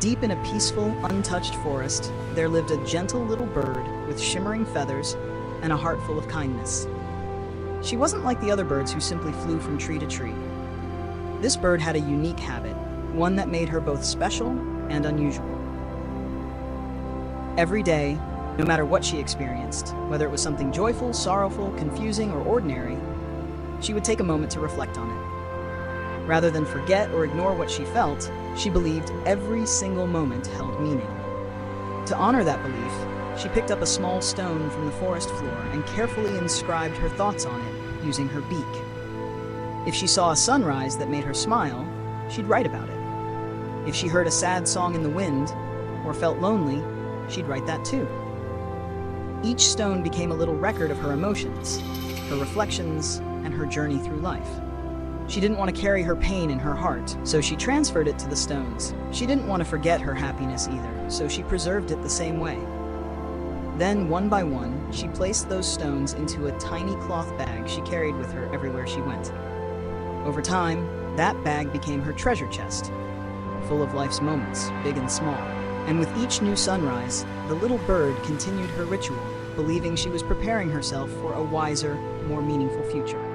Deep in a peaceful, untouched forest, there lived a gentle little bird with shimmering feathers and a heart full of kindness. She wasn't like the other birds who simply flew from tree to tree. This bird had a unique habit, one that made her both special and unusual. Every day, no matter what she experienced, whether it was something joyful, sorrowful, confusing, or ordinary, she would take a moment to reflect on it. Rather than forget or ignore what she felt, she believed every single moment held meaning. To honor that belief, she picked up a small stone from the forest floor and carefully inscribed her thoughts on it using her beak. If she saw a sunrise that made her smile, she'd write about it. If she heard a sad song in the wind or felt lonely, she'd write that too. Each stone became a little record of her emotions, her reflections, and her journey through life. She didn't want to carry her pain in her heart, so she transferred it to the stones. She didn't want to forget her happiness either, so she preserved it the same way. Then, one by one, she placed those stones into a tiny cloth bag she carried with her everywhere she went. Over time, that bag became her treasure chest, full of life's moments, big and small. And with each new sunrise, the little bird continued her ritual, believing she was preparing herself for a wiser, more meaningful future.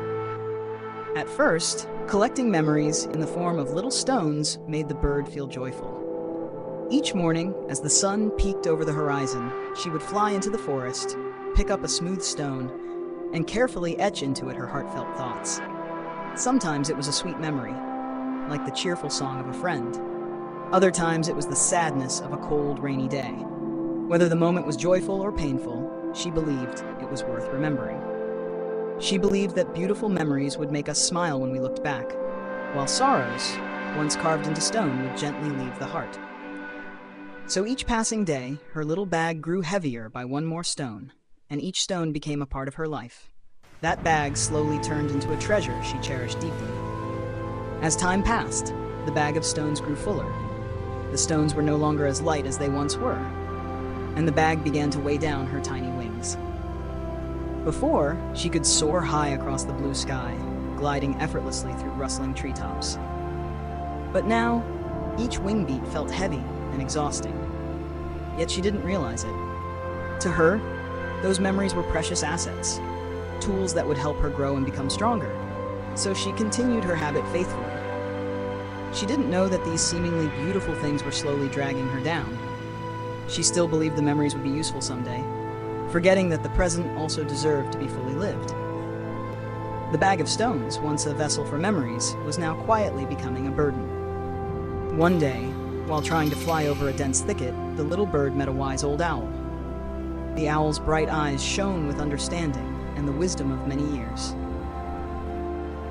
At first, collecting memories in the form of little stones made the bird feel joyful. Each morning, as the sun peeked over the horizon, she would fly into the forest, pick up a smooth stone, and carefully etch into it her heartfelt thoughts. Sometimes it was a sweet memory, like the cheerful song of a friend. Other times it was the sadness of a cold, rainy day. Whether the moment was joyful or painful, she believed it was worth remembering. She believed that beautiful memories would make us smile when we looked back, while sorrows, once carved into stone, would gently leave the heart. So each passing day, her little bag grew heavier by one more stone, and each stone became a part of her life. That bag slowly turned into a treasure she cherished deeply. As time passed, the bag of stones grew fuller. The stones were no longer as light as they once were, and the bag began to weigh down her tiny wings. Before, she could soar high across the blue sky, gliding effortlessly through rustling treetops. But now, each wing beat felt heavy and exhausting, yet she didn't realize it. To her, those memories were precious assets, tools that would help her grow and become stronger, so she continued her habit faithfully. She didn't know that these seemingly beautiful things were slowly dragging her down. She still believed the memories would be useful someday, forgetting that the present also deserved to be fully lived. The bag of stones, once a vessel for memories, was now quietly becoming a burden. One day, while trying to fly over a dense thicket, the little bird met a wise old owl. The owl's bright eyes shone with understanding and the wisdom of many years.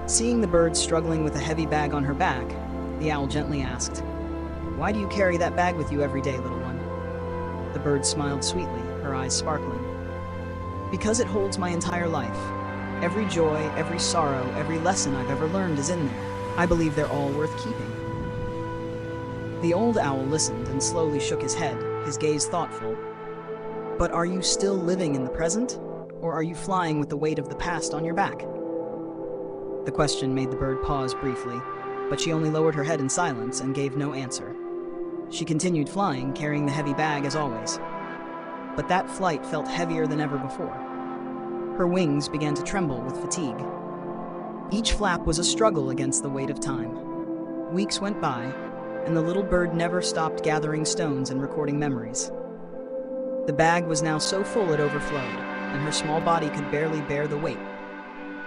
Seeing the bird struggling with a heavy bag on her back, the owl gently asked, "Why do you carry that bag with you every day, little one?" The bird smiled sweetly, her eyes sparkling. "Because it holds my entire life. Every joy, every sorrow, every lesson I've ever learned is in there. I believe they're all worth keeping." The old owl listened and slowly shook his head, his gaze thoughtful. "But are you still living in the present? Or are you flying with the weight of the past on your back?" The question made the bird pause briefly, but she only lowered her head in silence and gave no answer. She continued flying, carrying the heavy bag as always. But that flight felt heavier than ever before. Her wings began to tremble with fatigue. Each flap was a struggle against the weight of time. Weeks went by, and the little bird never stopped gathering stones and recording memories. The bag was now so full it overflowed, and her small body could barely bear the weight.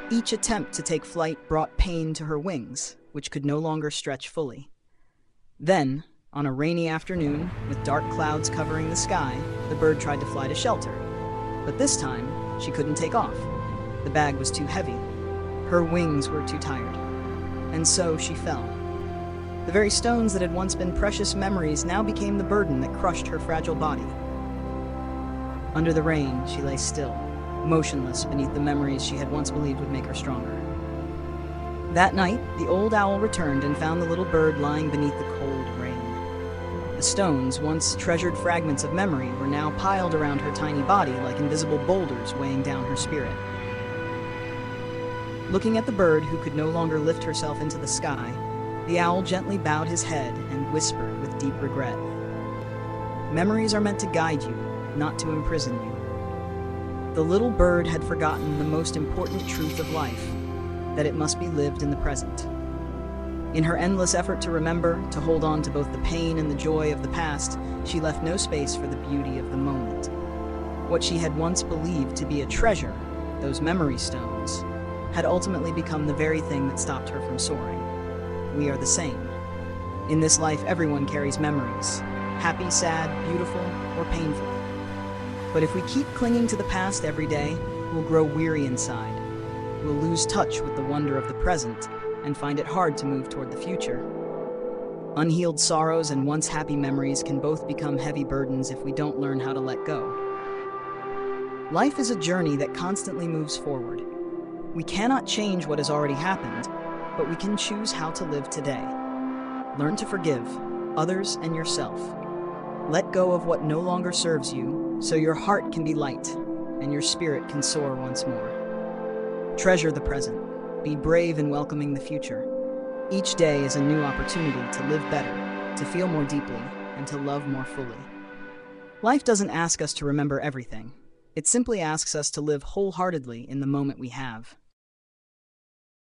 Each attempt to take flight brought pain to her wings, which could no longer stretch fully. Then, on a rainy afternoon, with dark clouds covering the sky, the bird tried to fly to shelter. But this time, she couldn't take off. The bag was too heavy. Her wings were too tired. And so she fell. The very stones that had once been precious memories now became the burden that crushed her fragile body. Under the rain, she lay still, motionless beneath the memories she had once believed would make her stronger. That night, the old owl returned and found the little bird lying beneath the cold rain. The stones, once treasured fragments of memory, were now piled around her tiny body like invisible boulders weighing down her spirit. Looking at the bird who could no longer lift herself into the sky, the owl gently bowed his head and whispered with deep regret, Memories are meant to guide you, not to imprison you. The little bird had forgotten the most important truth of life, that it must be lived in the present. In her endless effort to remember, to hold on to both the pain and the joy of the past, she left no space for the beauty of the moment. What she had once believed to be a treasure, those memory stones, had ultimately become the very thing that stopped her from soaring. We are the same. In this life, everyone carries memories, happy, sad, beautiful, or painful. But if we keep clinging to the past every day, we'll grow weary inside. We'll lose touch with the wonder of the present and find it hard to move toward the future. Unhealed sorrows and once happy memories can both become heavy burdens if we don't learn how to let go. Life is a journey that constantly moves forward. We cannot change what has already happened, but we can choose how to live today. Learn to forgive others and yourself. Let go of what no longer serves you, so your heart can be light and your spirit can soar once more. Treasure the present. Be brave in welcoming the future. Each day is a new opportunity to live better, to feel more deeply, and to love more fully. Life doesn't ask us to remember everything. It simply asks us to live wholeheartedly in the moment we have.